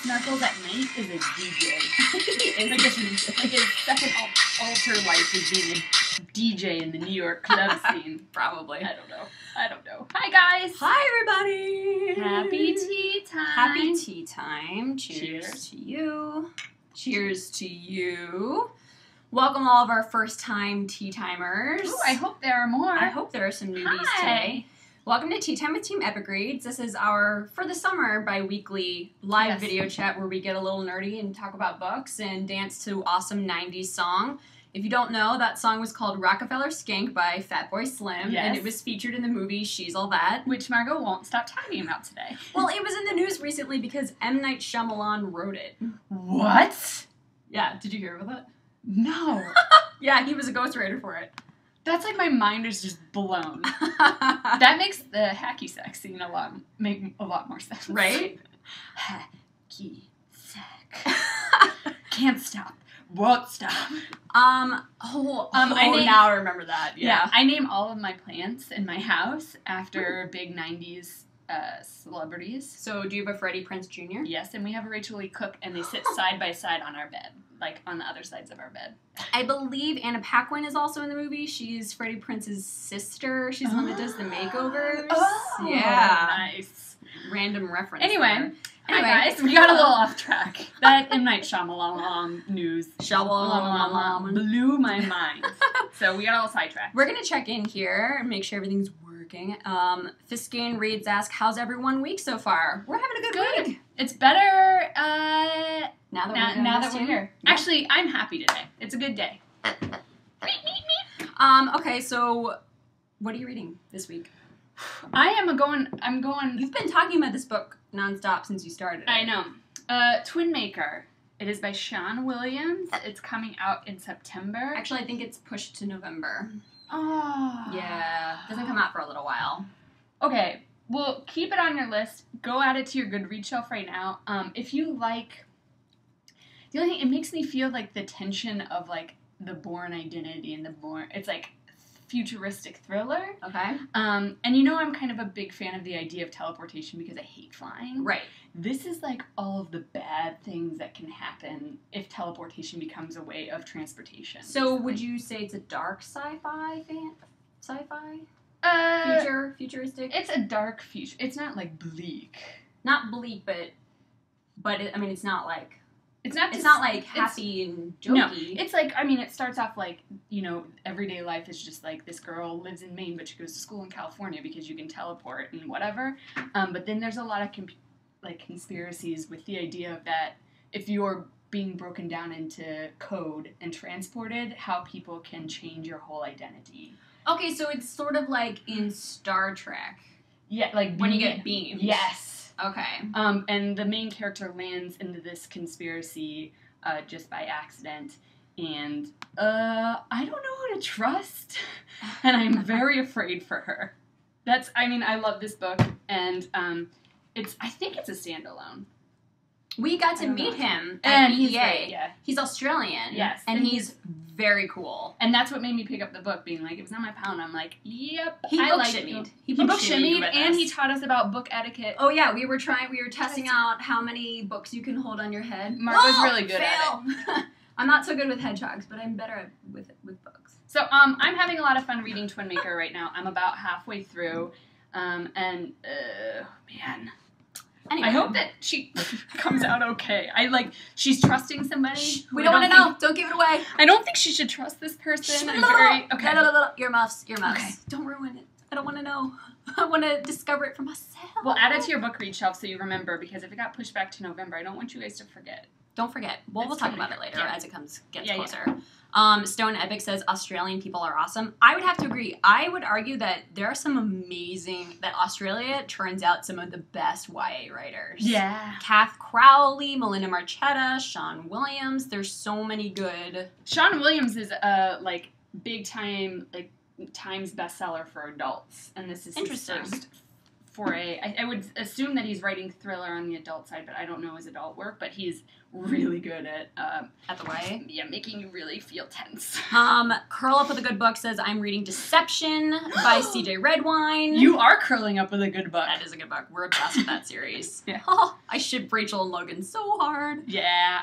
Snuggles at night is a DJ. Like his second alter life is being a DJ in the New York club scene. Probably. I don't know. Hi, guys. Hi, everybody. Happy tea time. Happy tea time. Cheers to you. Cheers to you. Welcome all of our first-time tea timers. Ooh, I hope there are more. I hope there are some newbies today. Welcome to Tea Time with Team Epic Reads. This is our, for the summer, bi-weekly live video chat where we get a little nerdy and talk about books and dance to awesome 90s song. If you don't know, that song was called Rockefeller Skank by Fatboy Slim, and it was featured in the movie She's All That. Which Margot won't stop talking about today. Well, it was in the news recently because M. Night Shyamalan wrote it. What? Yeah, did you hear about that? No. Yeah, he was a ghostwriter for it. That's like my mind is just blown. That makes the hacky sack scene make a lot more sense. Right? Hacky sack. Can't stop. Won't stop. Now I remember that. Yeah. I name all of my plants in my house after big 90s celebrities. So do you have a Freddie Prinze Jr.? Yes, and we have a Rachel Lee Cook, and they sit side by side on our bed, like on the other sides of our bed. I believe Anna Paquin is also in the movie. She's Freddie Prinze's sister. She's the one that does the makeovers. Oh, yeah. Nice. Random reference. Anyway, hi guys, we got a little off track. That M. Night Shyamalan news blew my mind. So we got a little sidetracked. We're going to check in here and make sure everything's working. Fiskian Reads ask, how's everyone week so far? We're having a good week. It's better now that we're here. Yeah. Actually, I'm happy today. It's a good day. Okay, so what are you reading this week? I'm going. You've been talking about this book nonstop since you started. I know. Twinmaker. It is by Shailene Williams. It's coming out in September. Actually, I think it's pushed to November. Oh. Yeah. Doesn't come out for a little while. Okay. Well, keep it on your list. Go add it to your Goodreads shelf right now. If you like, the only thing, it makes me feel like the tension of like the Bourne identity and it's like futuristic thriller. Okay. And you know I'm kind of a big fan of the idea of teleportation because I hate flying. Right. This is like all of the bad things that can happen if teleportation becomes a way of transportation. So would you say it's a dark sci-fi? Futuristic? It's a dark future. It's not like bleak. Not bleak, but it's not like... It's not like happy and jokey. No, it's like, it starts off like, everyday life is just like this girl lives in Maine, but she goes to school in California because you can teleport and whatever. But then there's a lot of conspiracies with the idea that if you're being broken down into code and transported, how people can change your whole identity. Okay, so it's sort of like in Star Trek. Yeah, like when you get beamed. Yes. Okay. And the main character lands into this conspiracy just by accident, and I don't know who to trust, and I'm very afraid for her. I love this book, and I think it's a standalone. We got to meet him at he's EA. great, yeah. He's Australian. Yes. And he's very cool. And that's what made me pick up the book, being like, it was not my pound. I'm like, yep, He I book like shimmied. it. He book book shimmied, with and us. he taught us about book etiquette. Oh yeah, we were testing out how many books you can hold on your head. Marco's really good at it. I'm not so good with hedgehogs, but I'm better with books. So I'm having a lot of fun reading Twinmaker right now. I'm about halfway through, man. Anyway. I hope that she comes out okay. She's trusting somebody. We don't want to know. Don't give it away. I don't think she should trust this person. Okay. Earmuffs. Okay. Don't ruin it. I don't want to know. I want to discover it for myself. Well, add it to your book read shelf so you remember, because if it got pushed back to November, I don't want you guys to forget. Don't forget. Well, we'll talk about it later as it gets closer. Yeah. Stone Epic says Australian people are awesome. I would have to agree. I would argue that there are that Australia turns out some of the best YA writers. Yeah. Kath Crowley, Melinda Marchetta, Shailene Williams. There's so many good. Shailene Williams is big time Times bestseller for adults, and this is his first foray. I would assume that he's writing thriller on the adult side, but I don't know his adult work. But he's really good at the way. Yeah, making you really feel tense. Curl Up with a Good Book says, I'm reading Deception by CJ Redwine. You are curling up with a good book. That is a good book. We're obsessed with that series. Yeah. Oh, I ship Rachel and Logan so hard. Yeah.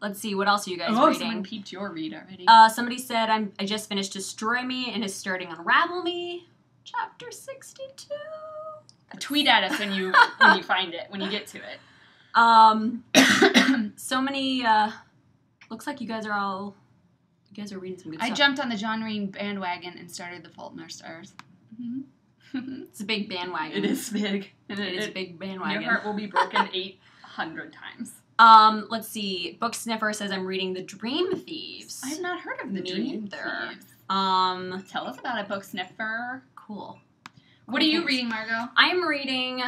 Let's see, what else are you guys reading? Someone peeped your read already. Somebody said, I just finished Destroy Me and is starting Unravel Me. Chapter 62. Tweet at us when you find it, when you get to it. So many, looks like you guys are reading some good stuff. I jumped on the John Green bandwagon and started The Fault in Our Stars. Mm-hmm. It's a big bandwagon. It is big. It is a big bandwagon. Your heart will be broken 800 times. Let's see. Book Sniffer says I'm reading The Dream Thieves. I have not heard of The Dream Thieves. Tell us about it, Book Sniffer. Cool. What are you reading, Margot? I am reading...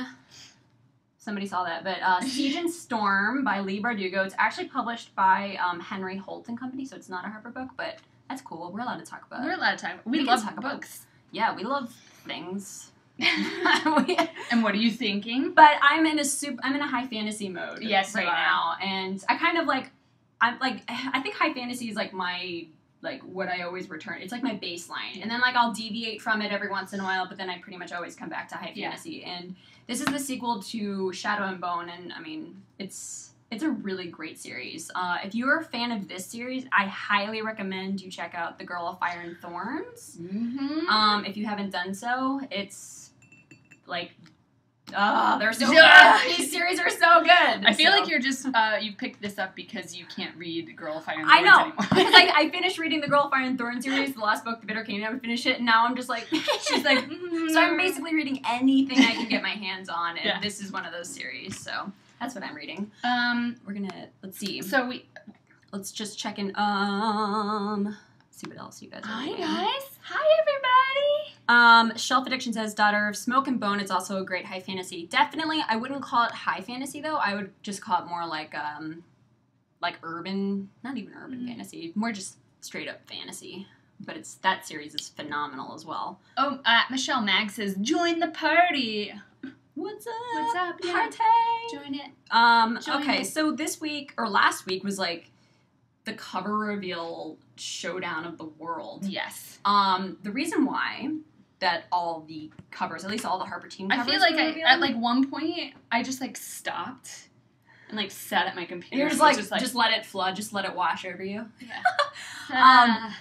Somebody saw that, but Siege and Storm by Leigh Bardugo. It's actually published by Henry Holt and Company, so it's not a Harper book, but that's cool. We're allowed to talk about it. We're allowed to talk. We love books. Yeah, we love things. And what are you thinking? But I'm in a high fantasy mode right now, and I kind of I think high fantasy is like my what I always return. It's like my baseline, and then I'll deviate from it every once in a while, but then I pretty much always come back to high fantasy. And this is the sequel to Shadow and Bone, and I mean it's a really great series. If you're a fan of this series, I highly recommend you check out The Girl of Fire and Thorns. Mm-hmm. If you haven't done so, it's they're so good. These series are so good. I feel like you're just you picked this up because you can't read Girl of Fire and I Thorns know. anymore. Because I finished reading the Girl of Fire and Thorns series, the last book, The Bitter Cane. I would finish it, and now I'm just like, she's like. So I'm basically reading anything I can get my hands on, and this is one of those series. So that's what I'm reading. We're gonna let's see. So let's just check in. See what else you guys are reading. Hi guys. Hi everybody. Shelf Addiction says, Daughter of Smoke and Bone. It's also a great high fantasy. Definitely, I wouldn't call it high fantasy though. I would just call it more like urban, not even urban fantasy, more just straight up fantasy. But that series is phenomenal as well. Oh, Michelle Mag says, join the party. What's up? What's up? Yeah. Party. Join it. Okay, so this week or last week was the cover reveal showdown of the world. Yes. The reason why that all the covers, at least all the Harper team covers, I feel like at one point I just stopped and sat at my computer. You're just let it flood, just let it wash over you. Yeah.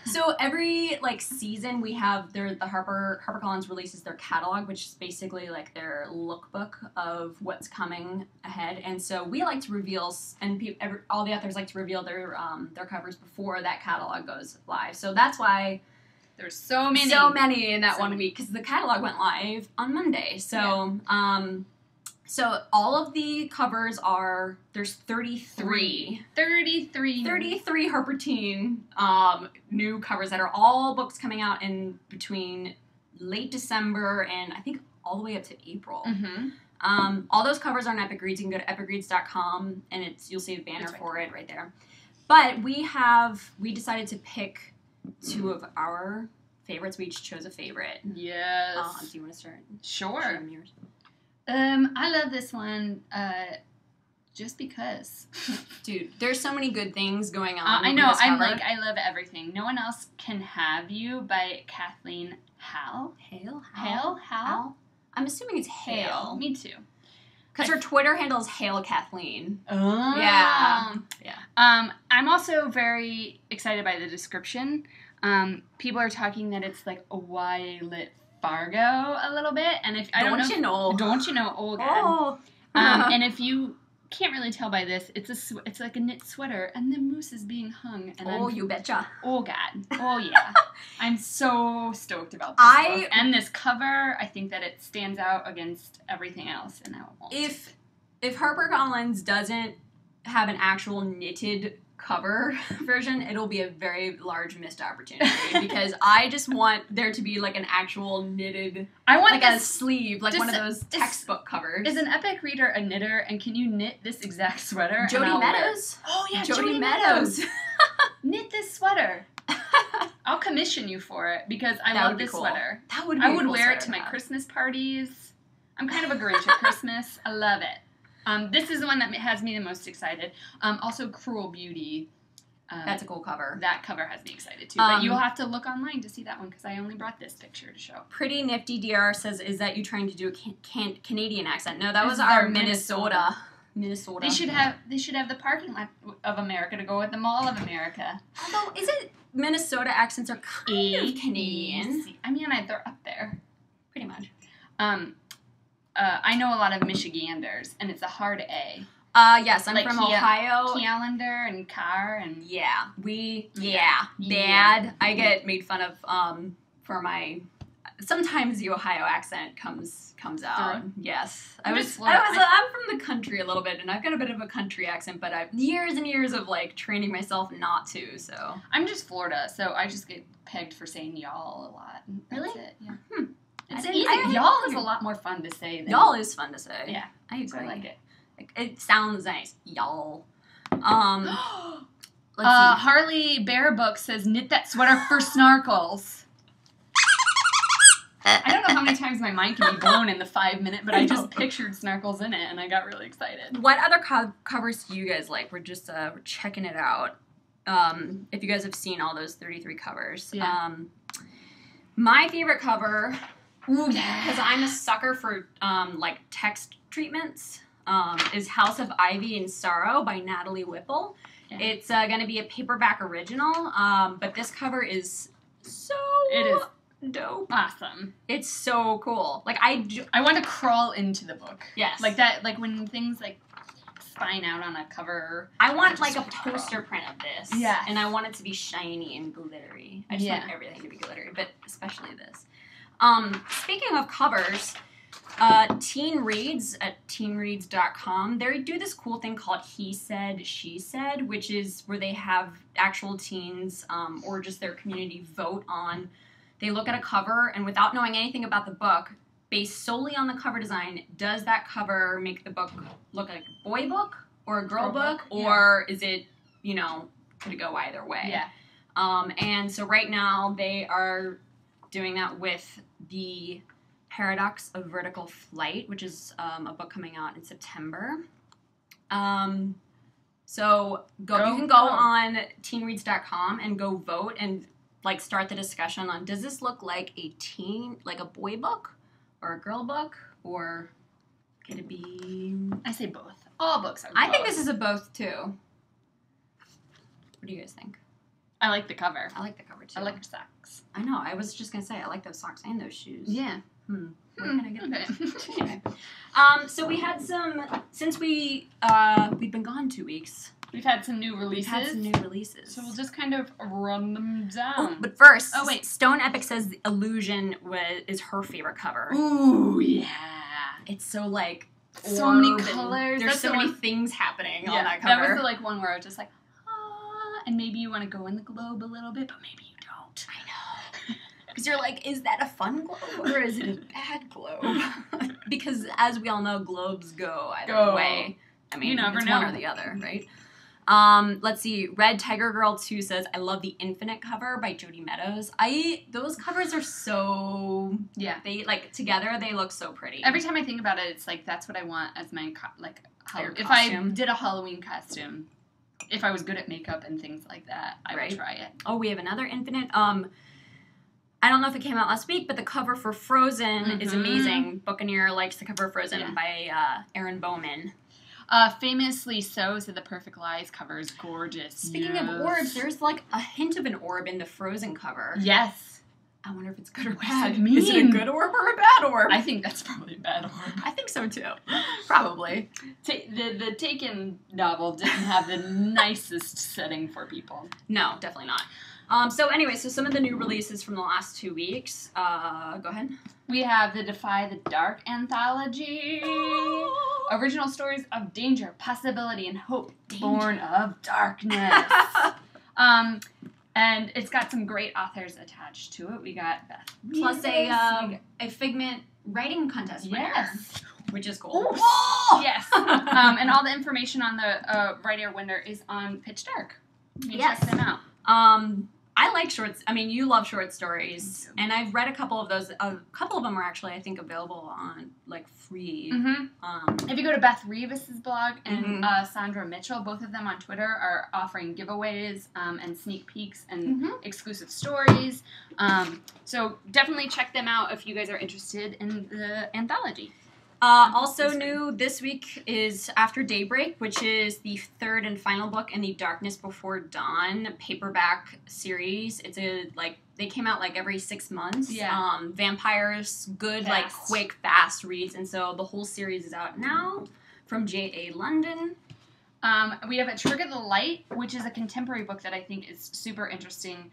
So every season we have the HarperCollins releases their catalog, which is basically their lookbook of what's coming ahead. And so we like to reveal, and all the authors like to reveal their covers before that catalog goes live. So that's why there's so many in that 1 week, because the catalog went live on Monday. So so all of the covers there's 33 Harper Teen new covers that are all books coming out in between late December and I think all the way up to April. Mm-hmm. All those covers are on Epic Reads. You can go to epicreads.com and you'll see a banner for it right there. But we decided to pick two of our favorites. We each chose a favorite. Yes. Do you want to start? Sure. Yours? I love this one just because. Dude, there's so many good things going on. I know. I love everything. No One Else Can Have You by Kathleen Hale. Hale? I'm assuming it's Hale. Me too. Because her Twitter handle is Hale Kathleen. Oh. Yeah. I'm also very excited by the description. People are talking that it's a YA lit Fargo a little bit, and if don't you know, oh god. And if you can't really tell by this, it's like a knit sweater, and the moose is being hung. And you betcha. Oh god. Oh yeah. I'm so stoked about this book. And this cover. I think that it stands out against everything else, and I won't. If HarperCollins doesn't have an actual knitted cover version, it'll be a very large missed opportunity because I just want there to be an actual knitted, I want a sleeve, one of those textbook covers. Is an epic reader a knitter, and can you knit this exact sweater? Jody Meadows. Oh yeah, Jody Meadows. Knit this sweater. I'll commission you for it because I love this sweater. That would be I would wear it to my Christmas parties. I'm kind of a Grinch at Christmas. I love it. This is the one that has me the most excited. Also, Cruel Beauty. That's a cool cover. That cover has me excited too. But you'll have to look online to see that one because I only brought this picture to show. Pretty Nifty DR says, "Is that you trying to do a Canadian accent?" No, that was our Minnesota. They should have the parking lot of America to go with the Mall of America. Although, is it Minnesota accents are kind of Canadian? I mean, they're up there, pretty much. I know a lot of Michiganders, and it's a hard A. Yes, I'm like from Ohio. Calendar and Carr and bad. I get made fun of for my. Sometimes the Ohio accent comes out. Yes, I'm from the country a little bit, and I've got a bit of a country accent, but I've years and years of like training myself not to. So I'm just Florida, so I just get pegged for saying y'all a lot. Really? That's it. Yeah. It's easy. Y'all is a lot more fun to say. Y'all is fun to say. Yeah, I agree. So I like it. It sounds nice, y'all. Let's see. Harley Bear Book says, "Knit that sweater for Snarkles." I don't know how many times my mind can be blown in the 5 minute, but I just pictured Snarkles in it, and I got really excited. What other covers do you guys like? We're just we're checking it out. If you guys have seen all those 33 covers. Yeah. My favorite cover, because I'm a sucker for like text treatments, is House of Ivy and Sorrow by Natalie Whipple. Yeah. It's going to be a paperback original, but this cover is so... It is dope. Awesome. It's so cool. Like I want to crawl into the book. Yes. Like that, like when things like spine out on a cover. I want like a poster print of this. Yeah. And I want it to be shiny and glittery. I just want everything to be glittery, but especially this. Speaking of covers, Teen Reads at teenreads.com, they do this cool thing called He Said, She Said, which is where they have actual teens or just their community vote on. They look at a cover, and without knowing anything about the book, based solely on the cover design, does that cover make the book look like a boy book or a girl book? Or is it, could it go either way? Yeah. And so right now they are doing that with the Paradox of Vertical Flight, which is a book coming out in September. So you can go on teenreads.com and go vote and like start the discussion on, does this look like a boy book or a girl book, or could it be... I say both. All books are both. I think this is a both too. What do you guys think? I like the cover. I like the cover too. I like her socks. I know. I was just going to say, I like those socks and those shoes. Yeah. Where can I get those? Okay. So we had since we've been gone 2 weeks. We've had some new releases. So we'll just kind of run them down. Oh, but first, wait. Stone Epic says the Illusion is her favorite cover. Ooh, yeah. It's so like so many colors. There's so many things happening on that That cover. was the like one where I was just like, and maybe you want to go in the globe a little bit, but maybe you don't. I know. Because you're like, is that a fun globe or is it a bad globe? Because as we all know, globes go either way. I mean, you never it's know. one or the other, right? Let's see. Red Tiger Girl 2 says, I love the Infinite cover by Jody Meadows. Those covers are so... Yeah. They, like, together, they look so pretty. Every time I think about it, it's like, that's what I want as my, if costume. I did a Halloween costume, if I was good at makeup and things like that, I would try it. Oh, we have another Infinite. I don't know if it came out last week, but the cover for Frozen is amazing. Buccaneer likes the cover of Frozen by Aaron Bowman. Famously So said the Perfect Lies cover is gorgeous. Speaking of orbs, there's like a hint of an orb in the Frozen cover. Yes. I wonder if it's good or bad. What does that mean? Is it a good orb or a bad orb? I think that's probably a bad orb. I think so too. Probably. The Taken novel didn't have the nicest setting for people. No, definitely not. So anyway, some of the new releases from the last 2 weeks. Go ahead. We have the Defy the Dark anthology. Original stories of danger, possibility, and hope born of darkness. And it's got some great authors attached to it. We got Beth. Plus a Figment writing contest winner. Yes. Which is cool. Oh! Yes. And all the information on the writer winner is on Pitch Dark. You can check them out. I like shorts. I mean, you love short stories, and I've read a couple of those. A couple of them are actually, I think, available on like free. If you go to Beth Revis's blog and Saundra Mitchell, both of them on Twitter are offering giveaways and sneak peeks and exclusive stories. So definitely check them out if you guys are interested in the anthology. Also new this week is After Daybreak, which is the third and final book in the Darkness Before Dawn paperback series. It's they came out like every 6 months. Yeah. Vampires, good, Fast. like quick, fast reads. And so the whole series is out now from J.A. London. We have A Trick of the Light, which is a contemporary book that I think is super interesting.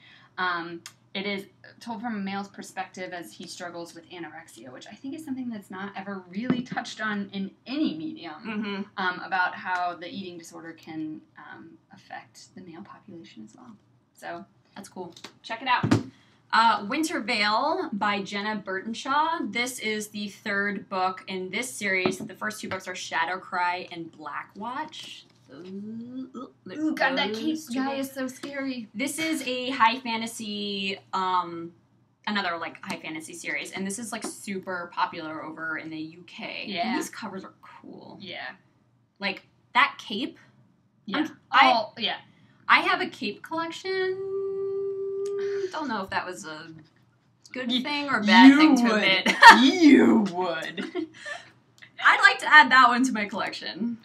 It is told from a male's perspective as he struggles with anorexia, which I think is something that's not ever really touched on in any medium, about how the eating disorder can affect the male population as well. So That's cool. check it out. Winterveil by Jenna Burtenshaw. This is the third book in this series. The first 2 books are Shadow Cry and Black Watch. Ooh, God, that Kate guy is so scary. This is a high fantasy, another like high fantasy series, and this is like super popular over in the UK. Yeah. And these covers are cool. Yeah. Like that cape. Yeah. I have a cape collection. Don't know if that was a good thing or bad thing to admit. You would. I'd like to add that one to my collection.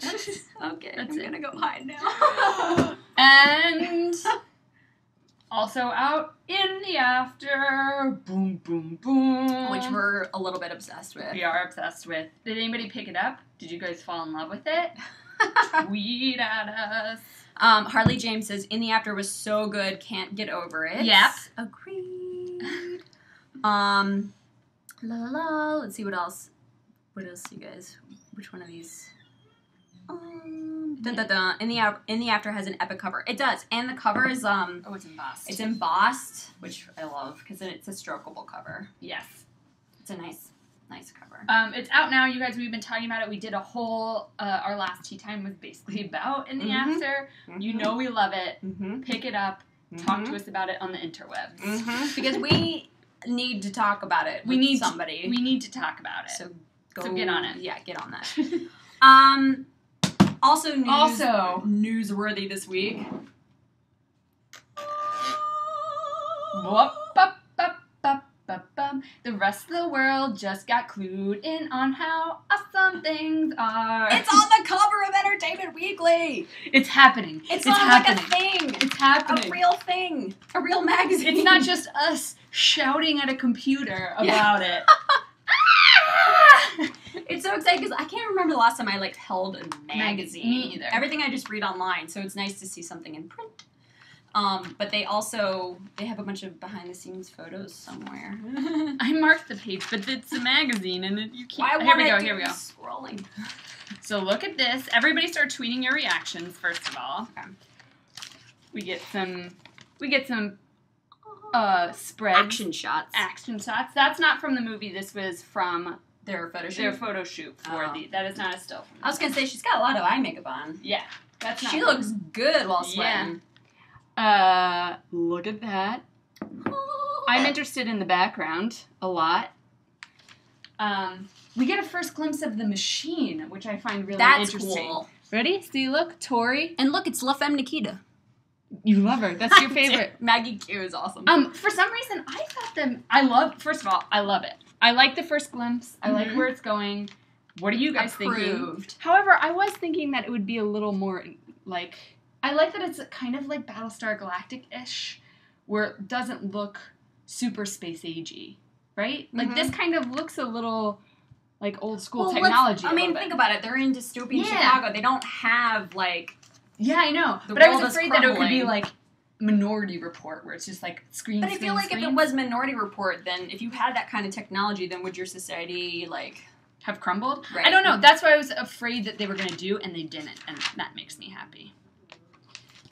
Okay, That's I'm it. gonna go hide now. And also out in the after, boom, boom, boom. Which we're a little bit obsessed with. We are obsessed with. Did anybody pick it up? Did you guys fall in love with it? Tweet at us. Harley James says, In the After was so good, can't get over it. Yep. Agreed. La la la. Let's see what else. What else, you guys? Which one of these? Dun, dun, dun. In the After has an epic cover. It does, and the cover is Oh, it's embossed. It's embossed, which I love because it's a strokeable cover. Yes. It's a nice cover. It's out now, you guys. We've been talking about it. We did a whole, our last tea time was basically about In the After. You know we love it. Pick it up. Talk to us about it on the interwebs. Because we need to talk about it with somebody. We need to talk about it. So So get on it. Yeah, get on that. Also newsworthy this week. The rest of the world just got clued in on how awesome things are. It's on the cover of Entertainment Weekly. It's happening. It's not happening. Like a thing. It's happening. A real thing. A real magazine. It's not just us shouting at a computer about it. It's so exciting because I can't remember the last time I held a magazine. Me either. Everything I just read online, so it's nice to see something in print. But they have a bunch of behind the scenes photos somewhere. I marked the page, but it's a magazine and you can't. Here we go. Scrolling. So look at this. Everybody start tweeting your reactions first of all. Okay. We get some spreads. Action shots. That's not from the movie. This was from their photo shoot. Their photo shoot for that is not a still. I was gonna say she's got a lot of eye makeup on. Yeah, that's not. She looks good while sweating. Yeah. Look at that. I'm interested in the background a lot. We get a first glimpse of the machine, which I find really interesting. Cool. Ready? See, look, Tori. And look, it's La Femme Nikita. You love her. That's your favorite. Maggie Q is awesome. For some reason, I thought them. First of all, I love it. I like the first glimpse. I like where it's going. What are you guys thinking? However, I was thinking that it would be a little more I like that it's kind of like Battlestar Galactic-ish, where it doesn't look super space agey, right? Like this kind of looks a little like old school technology. Think about it. They're in dystopian Chicago. They don't have Yeah, I know. But I was afraid that it could be like Minority Report, where it's just like screen. But I feel like if it was Minority Report, then if you had that kind of technology, then would your society have crumbled? Right. I don't know. That's what I was afraid that they were going to do, and they didn't, and that makes me happy.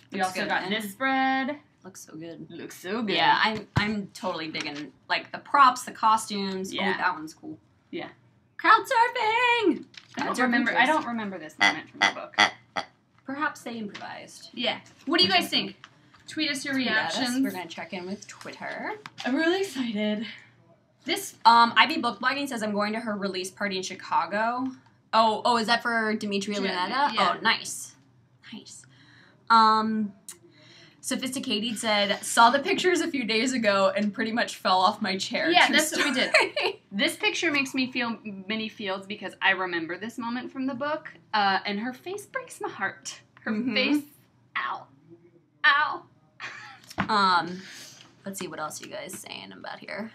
We also got this spread. Looks so good. Looks so good. Yeah, I'm totally digging the props, the costumes. Yeah, that one's cool. Yeah. Crowd surfing. I don't remember this moment from the book. Perhaps they improvised. Yeah. What do you guys think? Tweet us your Tweet at us. reactions. We're going to check in with Twitter. I'm really excited. This IB Book Blogging says I'm going to her release party in Chicago. Oh, is that for Demitria Lunetta? Yeah. Oh, nice. Nice. Sophisticated said, saw the pictures a few days ago and pretty much fell off my chair. Yeah, True that's story. what we did. This picture makes me feel many feels because I remember this moment from the book, and her face breaks my heart. Her face, ow. Let's see what else you guys saying about here.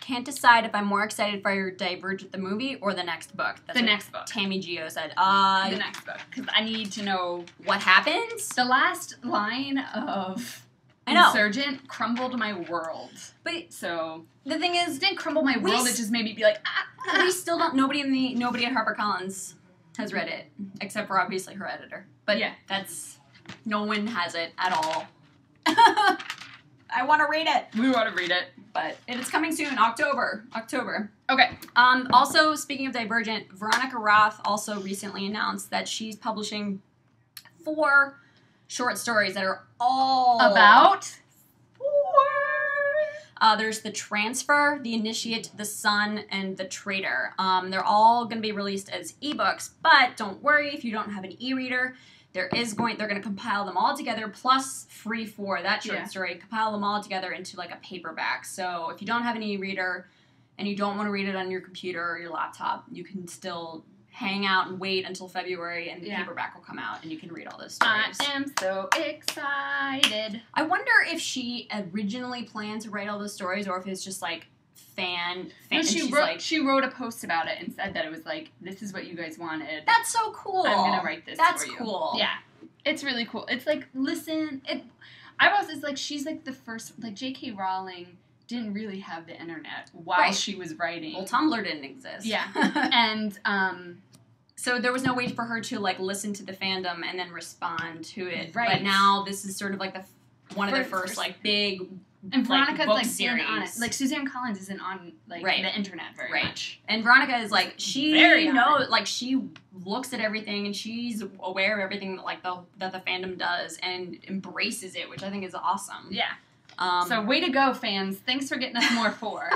Can't decide if I'm more excited for Divergent the movie or the next book. That's The what next book. Tammy Geo said. The next book. Because I need to know what happens. The last line of I know. Insurgent crumbled my world. But so the thing is, it didn't crumble my world. It just made me be like, we still don't. Nobody at HarperCollins has read it except for obviously her editor. But yeah, no one has it at all. I want to read it. We want to read it. But it's coming soon, October. Okay. Also, speaking of Divergent, Veronica Roth also recently announced that she's publishing 4 short stories that are all about 4. There's The Transfer, The Initiate, The Sun, and The Traitor. They're all going to be released as ebooks, but don't worry if you don't have an e-reader. They're going to compile them all together, plus free for that short story, compile them all together into like a paperback. So if you don't have an e-reader and you don't want to read it on your computer or your laptop, you can still hang out and wait until February and the paperback will come out and you can read all those stories. I am so excited. I wonder if she originally planned to write all those stories or if it's just like fan. No, she wrote a post about it and said that it was like, this is what you guys wanted. That's so cool. I'm going to write this That's for you. cool. Yeah. It's really cool. It's like, listen, it's like, she's like the first, like J.K. Rowling didn't really have the internet while she was writing. Well, Tumblr didn't exist. Yeah. And, so there was no way for her to like listen to the fandom and then respond to it. Right. But now this is sort of like one of the first like big and Veronica's book like series. on it. Like Suzanne Collins isn't on like the internet very much. And Veronica is like she knows like she looks at everything and she's aware of everything that like that the fandom does and embraces it, which I think is awesome. Yeah. So way to go, fans. Thanks for getting us more 4.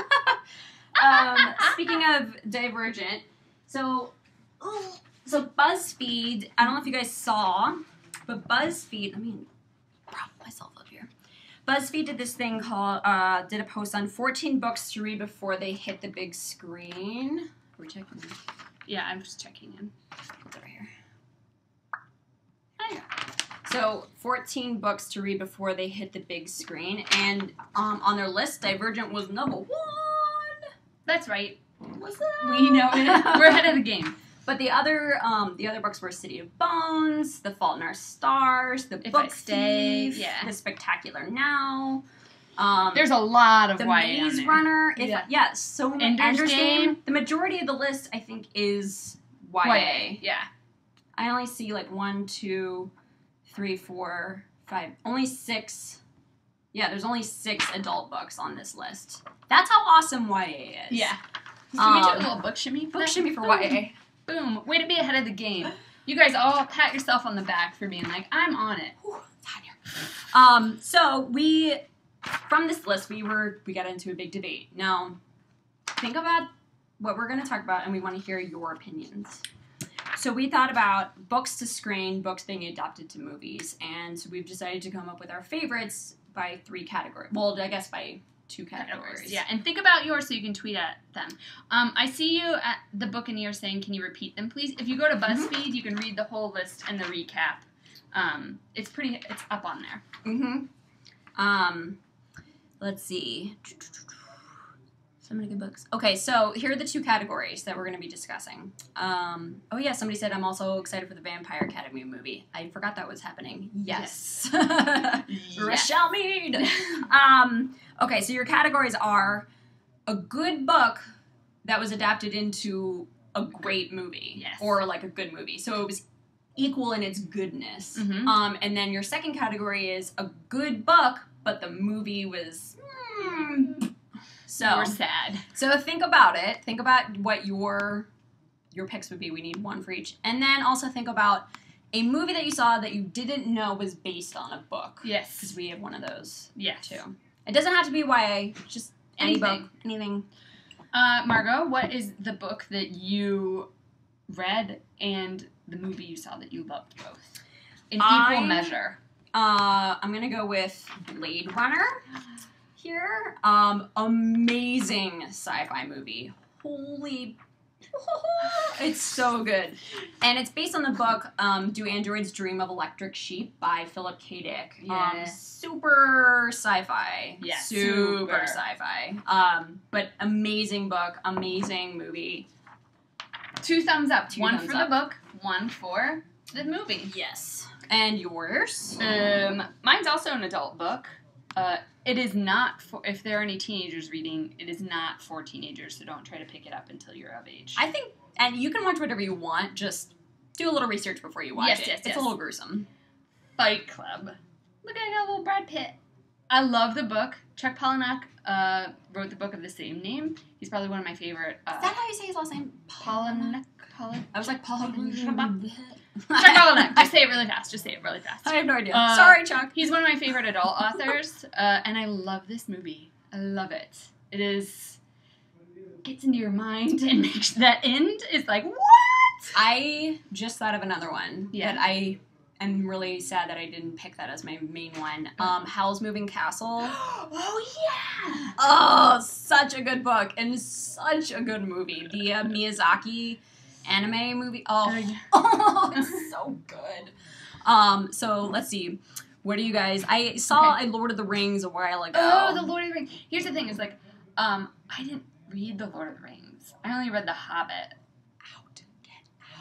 Speaking of Divergent, so BuzzFeed, I don't know if you guys saw, but BuzzFeed, let me prop myself up here. BuzzFeed did this thing called, did a post on 14 books to read before they hit the big screen. We're checking in. Yeah, I'm just checking in. It's over here. There you go. So 14 books to read before they hit the big screen, and on their list, Divergent was number 1. That's right. What's that? We know it. We're ahead of the game. But the other books were City of Bones, The Fault in Our Stars, The Book Thief, The Spectacular Now. There's a lot of The YA Maze on there. Runner. So many. Ender's Game. The majority of the list, I think, is YA. Yeah. I only see like 1, 2, 3, 4, 5. Only 6. Yeah, there's only 6 adult books on this list. That's how awesome YA is. Yeah. Can we do a little book shimmy? Book shimmy for YA. Boom. Way to be ahead of the game. You guys all pat yourself on the back for being like, I'm on it. Whew, it's hot here. So from this list, we got into a big debate. Now, think about what we're going to talk about, and we want to hear your opinions. So we thought about books to screen, books being adapted to movies, and so we've decided to come up with our favorites by 3 categories. Well, I guess by 2 categories. Yeah, and think about yours so you can tweet at them. I see you at the Bookaneer saying, can you repeat them, please? If you go to BuzzFeed, you can read the whole list and the recap. It's up on there. Let's see. So many good books. Okay, so here are the 2 categories that we're going to be discussing. Oh yeah, somebody said I'm also excited for the Vampire Academy movie. I forgot that was happening. Yes. Rochelle Mead! Okay, so your categories are a good book that was adapted into a great movie. Yes. Or like a good movie. So it was equal in its goodness. Mm-hmm. And then your second category is a good book, but the movie was... So we're sad. So think about it. Think about what your picks would be. We need 1 for each. And then also think about a movie that you saw that you didn't know was based on a book. Yes. Because we have one of those, too. It doesn't have to be YA, just any book, anything. Margot, what is the book that you read and the movie you saw that you loved both? In equal measure. I'm going to go with Blade Runner here. Amazing sci-fi movie. Holy... It's so good. And it's based on the book Do Androids Dream of Electric Sheep by Philip K. Dick. Yeah. Super sci-fi. Yeah, Super sci-fi. But amazing book, amazing movie. 2 thumbs up. 2 one thumbs for up. the book, 1 for the movie. Yes. And yours? Mine's also an adult book. It is not for, if there are any teenagers reading, it is not for teenagers, so don't try to pick it up until you're of age. I think, and you can watch whatever you want, just do a little research before you watch it. Yes, It's a little gruesome. Fight Club. Look, I got a little Brad Pitt. I love the book. Chuck Palahniuk wrote the book of the same name. He's probably one of my favorite. Is that how you say his last name? Palahniuk? I was like, Palahniuk. Chuck Palahniuk. Just say it really fast. Just say it really fast. I have no idea. Sorry, Chuck. He's one of my favorite adult authors, and I love this movie. I love it. It gets into your mind and makes that end is like, what? I just thought of another one. Yeah. But I am really sad that I didn't pick that as my main one. Howl's Moving Castle. Oh, yeah. Oh, such a good book and such a good movie. The Miyazaki anime movie. Oh, it's so good. So let's see. What do you guys? I saw a Lord of the Rings a while ago. Oh, the Lord of the Rings. Here's the thing: is like, I didn't read the Lord of the Rings. I only read The Hobbit.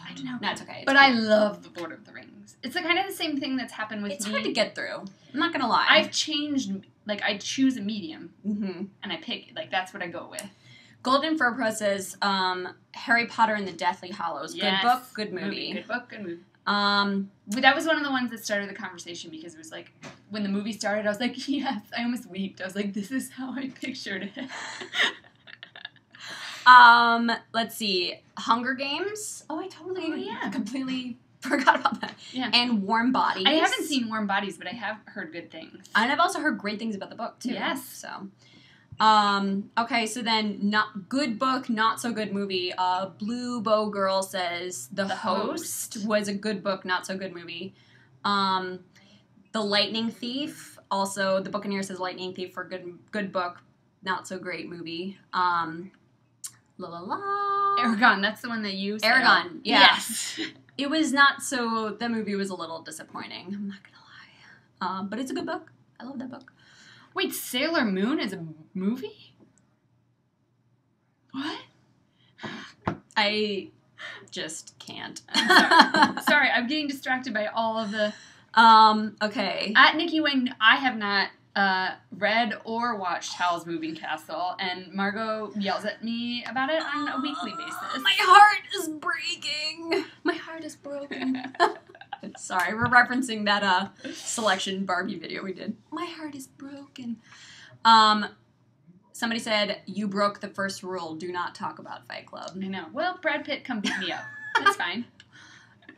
I don't know. That's okay. But I love the Lord of the Rings. It's kind of the same thing that's happened with me. It's hard to get through. I'm not gonna lie. I've changed. Like, I choose a medium, and I pick. Like, that's what I go with. Golden Fur Pro says, Harry Potter and the Deathly Hallows. Yes. Good book, good movie. Good book, good movie. That was one of the ones that started the conversation because it was like, when the movie started, I was like, yes, I almost weeped. I was like, this is how I pictured it. Let's see. Hunger Games. Oh, I completely forgot about that. Yeah. And Warm Bodies. I haven't seen Warm Bodies, but I have heard good things. And I've also heard great things about the book, too. Yes. So, okay, so then not good book, not so good movie. Blue Bow Girl says The Host was a good book, not so good movie. The Lightning Thief, also the Buccaneer says Lightning Thief for good book, not so great movie. Aragon, that's the one that you said. Aragon, yeah. Yes. It was not so, the movie was a little disappointing, I'm not gonna lie. But it's a good book. I love that book. Wait, Sailor Moon is a movie? What? I just can't. Sorry, I'm getting distracted by all of the... Okay. At Nikki Wayne, I have not read or watched Howl's Moving Castle, and Margot yells at me about it on a weekly basis. My heart is breaking. My heart is broken. Sorry, we're referencing that Selection Barbie video we did. My heart is broken. Somebody said, you broke the first rule. Do not talk about Fight Club. I know. Well, Brad Pitt, come beat me up. That's fine.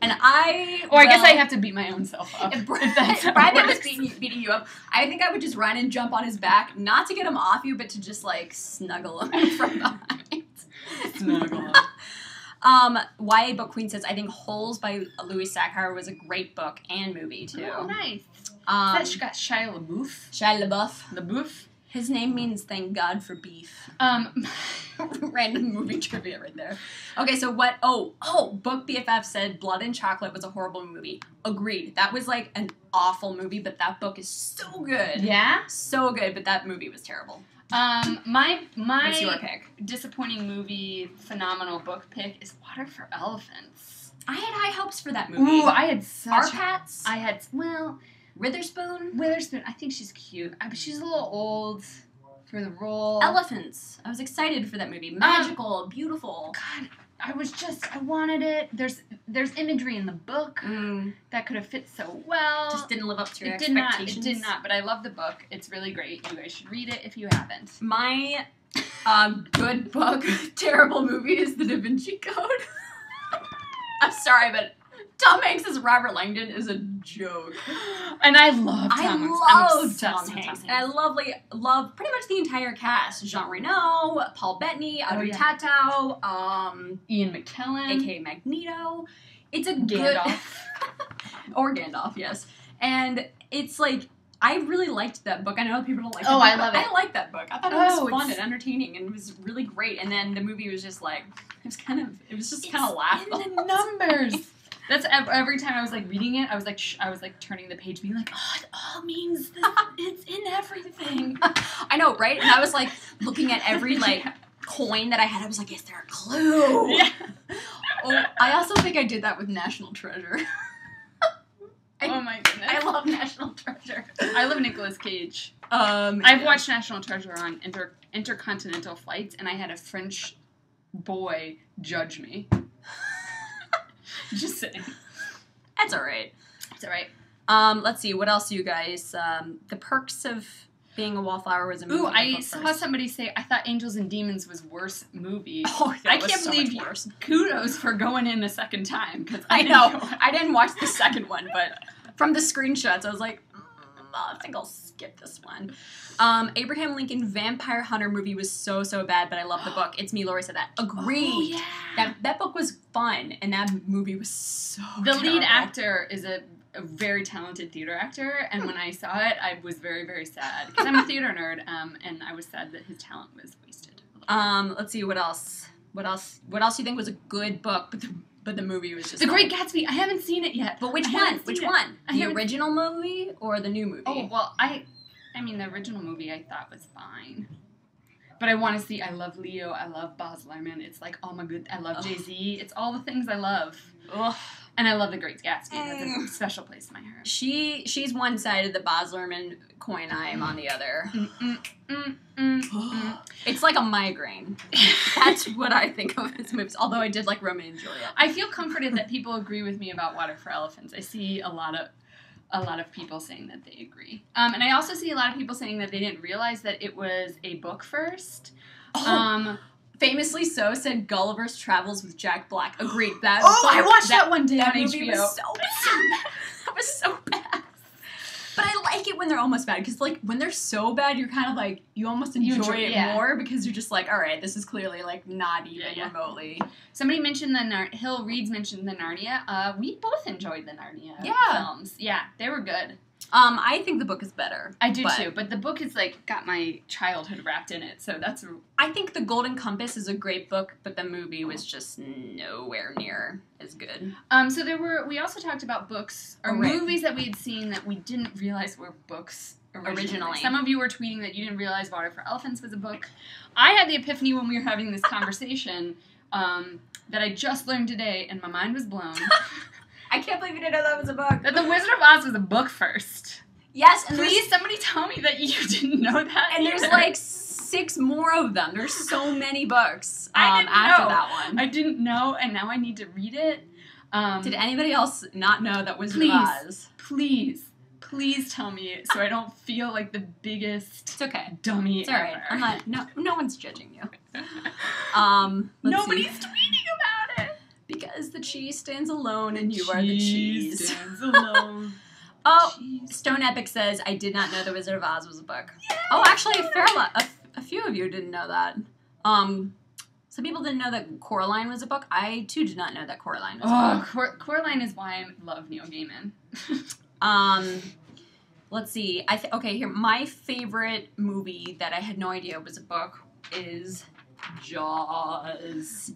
And I guess I have to beat my own self up. If Brad Pitt was beating you up, I think I would just run and jump on his back, not to get him off you, but to just, like, snuggle him from behind. Snuggle him. YA Book Queen says, I think Holes by Louis Sackher was a great book and movie, too. Oh, nice. That's got Shia LaBeouf. Shia LaBeouf. LaBeouf. His name means thank God for beef. Random movie trivia right there. Okay, so what? Oh, Book BFF said Blood and Chocolate was a horrible movie. Agreed. That was like an awful movie, but that book is so good. Yeah? So good, but that movie was terrible. My What's your pick? Disappointing movie, phenomenal book pick is Water for Elephants. I had high hopes for that movie. Ooh, I had such... Arpats? I had, well... Witherspoon? I think she's cute. But she's a little old for the role. Elephants. I was excited for that movie. Magical, beautiful. God, I wanted it. There's imagery in the book that could have fit so well. Just didn't live up to your It expectations. did not, but I love the book. It's really great. You guys should read it if you haven't. My good book, terrible movie is The Da Vinci Code. I'm sorry, but Tom Hanks as Robert Langdon is a joke. And I love Tom Hanks. I love Tom Hanks. And I love pretty much the entire cast. Jean Reno, Paul Bettany, Audrey Tautou, Ian McKellen. A.K.A. Magneto. It's a Gandalf. Or Gandalf, yes. And it's like, I really liked that book. I know people don't like it. I love it. I liked that book. I thought it was fun and entertaining and it was really great. And then the movie was just like, it was just kind of laughable. In the numbers. That's every time I was like reading it, I was like turning the page, being like, oh, it all means this. It's in everything. I know, right? And I was like looking at every like coin that I had. I was like, is there a clue? Yeah. Oh, I also think I did that with National Treasure. Oh my goodness. I love National Treasure. I love Nicolas Cage. I've watched National Treasure on intercontinental flights, and I had a French boy judge me. Just saying. That's all right. It's all right. Let's see. What else, you guys? The Perks of Being a Wallflower was a movie. Ooh, I saw somebody say, I thought Angels and Demons was worse movie. Oh, I can't believe you. Kudos for going in a second time. Because I know. I didn't watch the second one, but from the screenshots, I was like, I think I'll skip this one. Abraham Lincoln Vampire Hunter movie was so bad, but I love the book. It's me, Lori said that. Agreed. Oh, yeah. That book was fun, and that movie was so The lead terrible. actor is a very talented theater actor, and when I saw it, I was very, very sad. Because I'm a theater nerd, and I was sad that his talent was wasted. Let's see, what else? What else do you think was a good book, but the movie was just... The Great Gatsby. I haven't seen it yet. But which one? Which one? The original movie or the new movie? Oh, well, I mean, the original movie I thought was fine. But I want to see, I love Leo, I love Baz Luhrmann, it's like, oh my good, I love Jay-Z, it's all the things I love. Ugh. And I love The Great Gatsby, that's a special place in my heart. She's one side of the Baz Luhrmann coin, I am on the other. It's like a migraine. That's what I think of his movies, although I did like Romeo and Juliet. I feel comforted that people agree with me about Water for Elephants. I see a lot of people saying that they agree. And I also see a lot of people saying that they didn't realize that it was a book first. Famously so said Gulliver's Travels with Jack Black. Agreed. I watched that one day on movie HBO. Was so bad. That was so bad. But I like it when they're almost bad, because like when they're so bad, you're kind of like, you almost enjoy it more, because you're just like, all right, this is clearly like not even remotely. Somebody mentioned Hill Reeds mentioned the Narnia. We both enjoyed the Narnia films. Yeah, they were good. I think the book is better. I do too, but the book is like got my childhood wrapped in it, so that's. I think The Golden Compass is a great book, but the movie was just nowhere near as good. So we also talked about books or movies that we had seen that we didn't realize were books originally. Some of you were tweeting that you didn't realize Water for Elephants was a book. I had the epiphany when we were having this conversation that I just learned today, and my mind was blown. I can't believe you didn't know that was a book. That The Wizard of Oz was a book first. Yes, and please somebody tell me that you didn't know that. And either. There's like 6 more of them. There's so many books after that one. I didn't know, and now I need to read it. Did anybody else not know that Wizard of Oz? Please tell me so I don't feel like the biggest dummy it's all right. ever. I'm not. No one's judging you. Nobody's tweeting about it. Because the cheese stands alone and you are the cheese. Stands alone. Stone Epic says, I did not know The Wizard of Oz was a book. Yay! Oh, actually, a few of you didn't know that. Some people didn't know that Coraline was a book. I, too, did not know that Coraline was a book. Coraline is why I love Neil Gaiman. Let's see. Here. My favorite movie that I had no idea was a book is Jaws.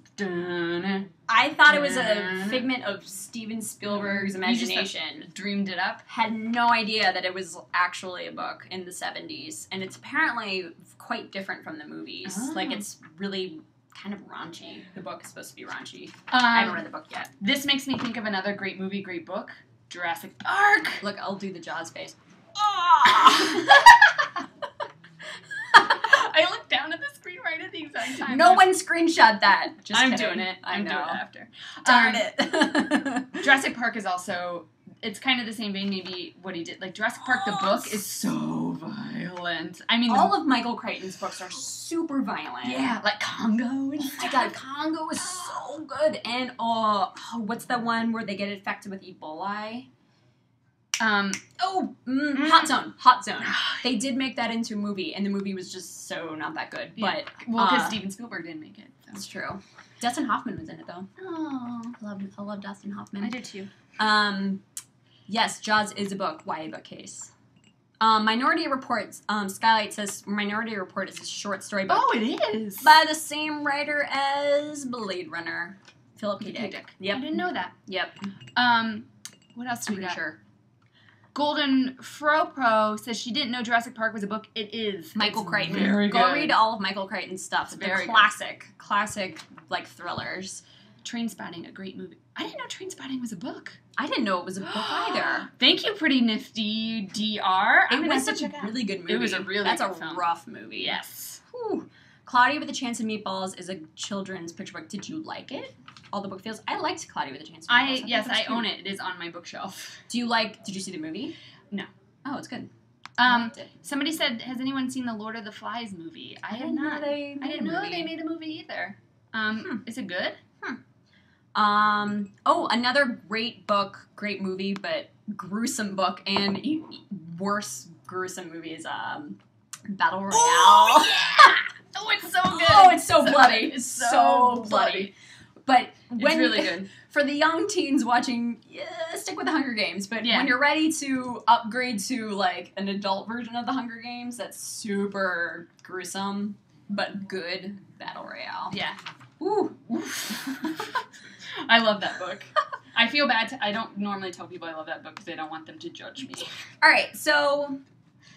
I thought it was a figment of Steven Spielberg's imagination. You just dreamed it up? Had no idea that it was actually a book in the 70s. And it's apparently quite different from the movies. Like, it's really kind of raunchy. The book is supposed to be raunchy. I haven't read the book yet. This makes me think of another great movie, great book. Jurassic Park. Look, I'll do the Jaws face. I looked down at the screen right at the exact time. No one screenshot that. I'm doing it. I'm doing it after. Darn it. Jurassic Park is also, it's kind of the same vein, maybe what he did. Like, Jurassic Park, the book, is so violent. I mean, all of Michael Crichton's books are super violent. Yeah, like Congo. Oh my god, Congo is so so good. And what's the one where they get infected with Ebola? Hot Zone. They did make that into a movie, and the movie was just so not that good. Yeah. But because Steven Spielberg didn't make it. So. That's true. Dustin Hoffman was in it though. Oh, I love Dustin Hoffman. I did too. Yes, Jaws is a book. YA bookcase. Minority Report. Skylight says Minority Report is a short story book. Oh, it is by the same writer as Blade Runner, Philip K. Dick. Yep. I didn't know that. Yep. What else do we got? Sure. Golden Fro says she didn't know Jurassic Park was a book. It is. Michael Crichton. Very Go good. read all of Michael Crichton's stuff. It's very classic like thrillers. Trainspotting, a great movie. I didn't know Trainspotting was a book. I didn't know it was a book either. Thank you, Pretty Nifty DR. It was a really good movie. It was a really That's good a film. rough movie. Yes. Whew. Cloudy with a Chance of Meatballs is a children's picture book. Did you like it? All the book feels. I liked Cloudy with a Chance of Meatballs. Yes, I own it. It is on my bookshelf. Did you see the movie? No. Oh, it's good. Somebody said, has anyone seen the Lord of the Flies movie? I have not. I didn't know they made a movie either. Is it good? Another great book, great movie, but gruesome book and worse gruesome movie is Battle Royale. Oh, yeah! Oh, it's so good. Oh, it's so bloody. Good. It's so bloody. But it's really good. For the young teens watching, stick with the Hunger Games. But when you're ready to upgrade to like an adult version of the Hunger Games, that's super gruesome but good. Battle Royale. Yeah. Ooh. I love that book. I feel bad. I don't normally tell people I love that book because I don't want them to judge me. All right, so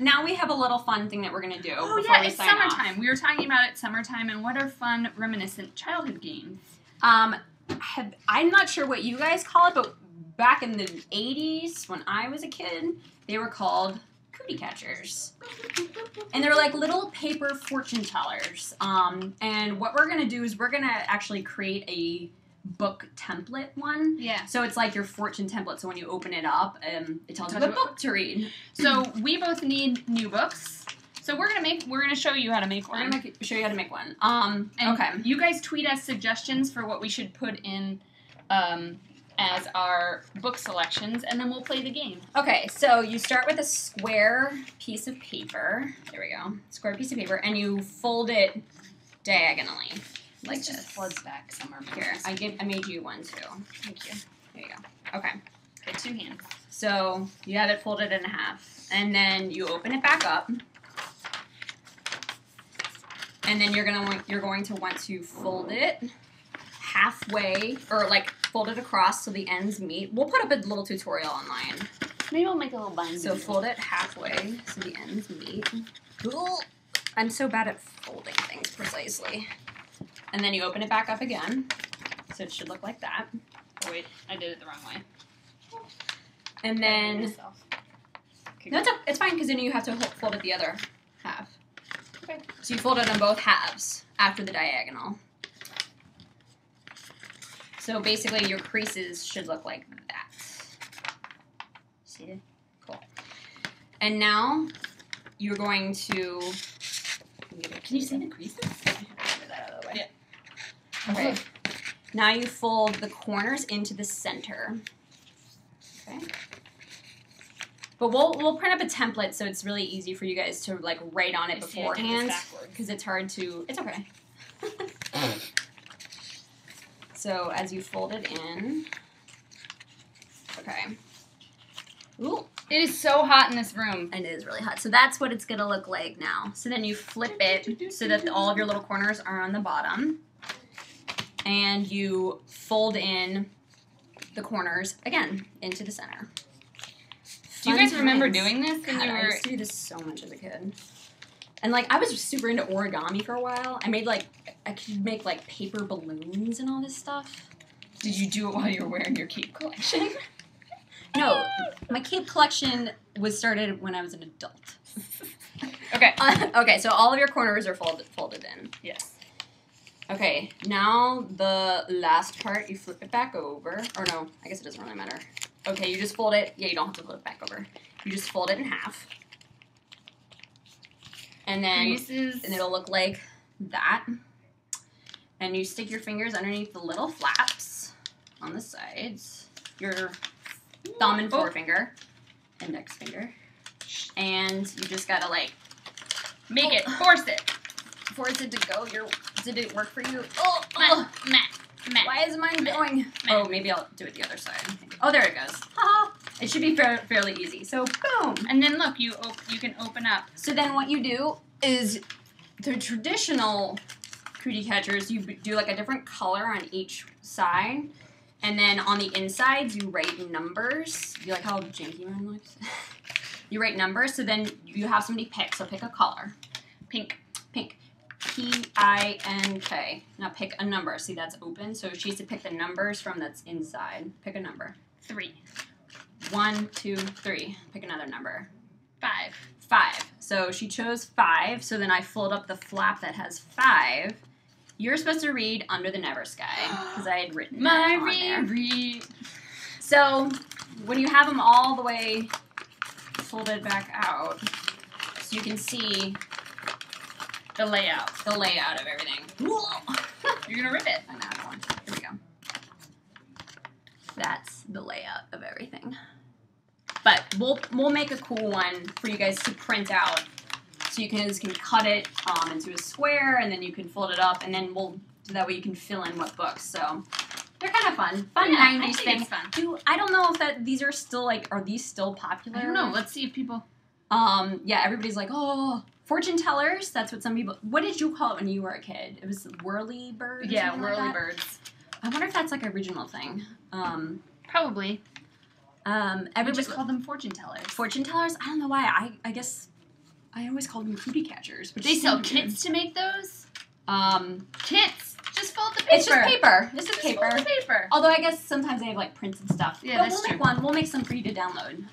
now we have a little fun thing that we're going to do. Oh, before yeah, we it's sign summertime. off. We were talking about it summertime and what are fun, reminiscent childhood games. I'm not sure what you guys call it, but back in the 80s when I was a kid, they were called cootie catchers. And they're like little paper fortune tellers. And what we're going to do is we're going to actually create a book template one. Yeah. So it's like your fortune template. So when you open it up, it tells you what book to read. So we both need new books. So we're gonna show you how to make one. We're gonna show you how to make one. Okay. You guys tweet us suggestions for what we should put in as our book selections, and then we'll play the game. Okay, so you start with a square piece of paper. There we go. Square piece of paper, and you fold it diagonally. Like this. Just floods back somewhere. Here, I made you one too. Thank you. There you go. Okay. Okay, 2 hands. So you have it folded in half, and then you open it back up, and then you're going to want to fold it halfway, or like fold it across so the ends meet. We'll put up a little tutorial online. Maybe we'll make a little bind. So fold it halfway so the ends meet. I'm so bad at folding things precisely. And then you open it back up again. So it should look like that. Oh, wait, I did it the wrong way. And then... No, it's fine because then you have to fold it the other half. Okay. So you fold it on both halves after the diagonal. So basically your creases should look like that. See it? Cool. And now you're going to... Can you see the creases? Get that out of the way. Yeah. Okay. Now you fold the corners into the center. Okay. But we'll print up a template so it's really easy for you guys to like write on it beforehand because it's hard to. It's okay. So as you fold it in, okay. Ooh. It is so hot in this room. And it is really hot. So that's what it's gonna look like now. So then you flip it so that all of your little corners are on the bottom, and you fold in the corners again into the center. Do you guys remember doing this when you were... I used to do this so much as a kid. And, like, I was super into origami for a while. I could make, like, paper balloons and all this stuff. Did you do it while you were wearing your cape collection? No. My cape collection was started when I was an adult. Okay. Okay, so all of your corners are folded in. Yes. Okay, now the last part, you flip it back over. Or no, I guess it doesn't really matter. Okay, you just fold it. Yeah, you don't have to flip it back over. You just fold it in half. And then Creases. and it'll look like that. And you stick your fingers underneath the little flaps on the sides. Your thumb and forefinger, index finger. And you just gotta like make it, force it to go. Did it work for you? Matt. Why is mine going? Oh, maybe I'll do it the other side. Oh, there it goes. It should be fairly easy. So, boom. And then look, you can open up. So then what you do is the traditional cootie catchers, you do like a different color on each side. And then on the insides, you write numbers. You like how janky mine looks? You write numbers, so then you have somebody pick. So pick a color. Pink. P-I-N-K. Now pick a number. See, that's open. So she has to pick the numbers from that's inside. Pick a number. 3. 1, 2, 3. Pick another number. 5. 5. So she chose 5. So then I fold up the flap that has 5. You're supposed to read Under the Never Sky because I had written that on there. Reread. So when you have them all the way folded back out, so you can see the layout of everything. You're gonna rip it. I know, I don't want to. Here we go. That's the layout of everything. But we'll make a cool one for you guys to print out, so you can cut it into a square, and then you can fold it up, and then so that way you can fill in what books. So they're kind of fun. Fun 90s things. I don't know if these are still are these still popular? I don't know. Let's see if people. Yeah, everybody's like, oh, fortune tellers. That's what some people. What did you call it when you were a kid? It was whirly birds. Yeah, whirly birds. I wonder if that's like a original thing. Probably. Everybody just called them fortune tellers. Fortune tellers? I don't know why. I guess I always called them cootie catchers. They sell kits to make those? Kits. Just fold the paper. It's just paper. This is paper. Fold the paper. Although I guess sometimes they have like prints and stuff. Yeah, but that's we'll true. make one. We'll make some for you to download.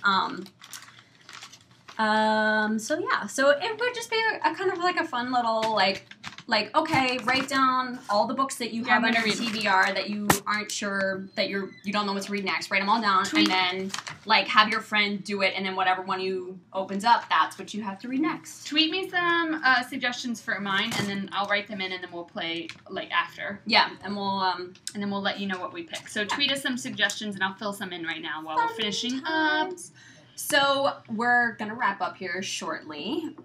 So yeah. So it would just be a kind of like a fun little like okay, write down all the books that you have under TBR that you aren't sure that you don't know what to read next. Write them all down, and then have your friend do it, and then whatever one you opens up, that's what you have to read next. Tweet me some suggestions for mine, and then I'll write them in, and then we'll play after. Yeah, and we'll let you know what we pick. So tweet us some suggestions, and I'll fill some in right now while we're finishing up. So we're gonna wrap up here shortly.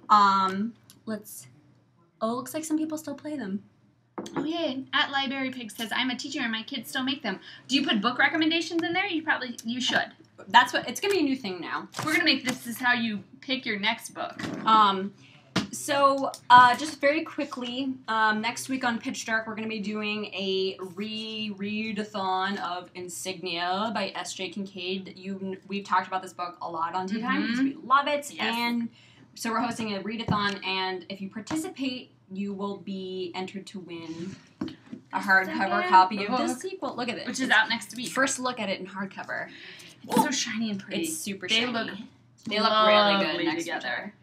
Looks like some people still play them. Oh yeah, at Library Pig says, I'm a teacher and my kids still make them. Do you put book recommendations in there? You should. That's what, it's gonna be a new thing now. We're gonna make this is how you pick your next book. So just very quickly, next week on Pitch Dark, we're gonna be doing a read-a-thon of Insignia by S.J. Kincaid. We've talked about this book a lot on Tea Time because we love it. Yes. And so we're hosting a read-a-thon, and if you participate, you will be entered to win a hardcover copy of the sequel. Look at it. Which is out next week. First look at it in hardcover. It's so shiny and pretty. It's super They shiny. They look really good next together.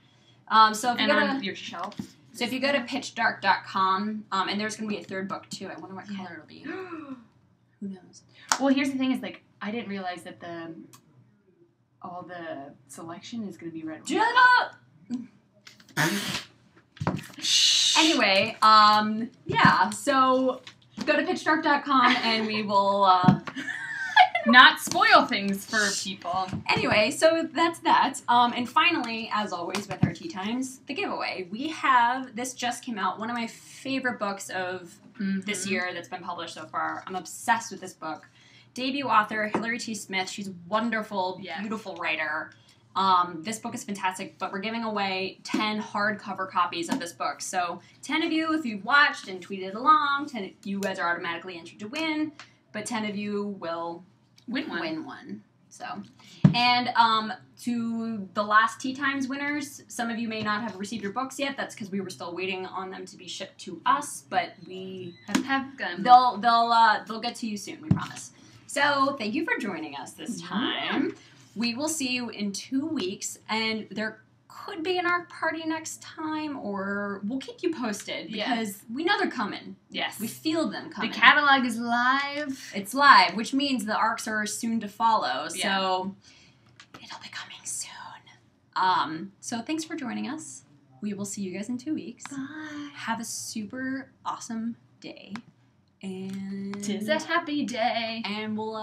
So if you on your shelf. So if you go to pitchdark.com, and there's going to be a third book too. I wonder what color it'll be. Who knows? Well, here's the thing: is I didn't realize that all the selection is going to be red. Jenna. Anyway, yeah. So go to pitchdark.com, and we will. Not spoil things for people. Anyway, so that's that. And finally, as always with our Tea Times, the giveaway. This just came out, one of my favorite books of this year that's been published so far. I'm obsessed with this book. Debut author, Hilary T. Smith. She's a wonderful, beautiful writer. This book is fantastic, but we're giving away 10 hardcover copies of this book. So 10 of you, if you've watched and tweeted along, 10 of you guys are automatically entered to win, but 10 of you will win one. So, and to the last Tea Times winners, some of you may not have received your books yet. That's because we were still waiting on them to be shipped to us, but we have them. They'll get to you soon, we promise. So, thank you for joining us this time. We will see you in 2 weeks, and there could be an ARC party next time, or we'll keep you posted because we know they're coming. Yes. We feel them coming. The catalog is live. It's live, which means the ARCs are soon to follow, so it'll be coming soon. So thanks for joining us. We will see you guys in 2 weeks. Bye. Have a super awesome day, And 'tis a happy day. And we'll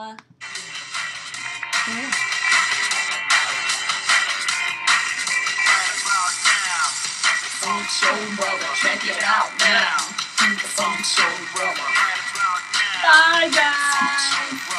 Funk Soul Brother, check it out now. The Funk Soul Brother. Bye, guys.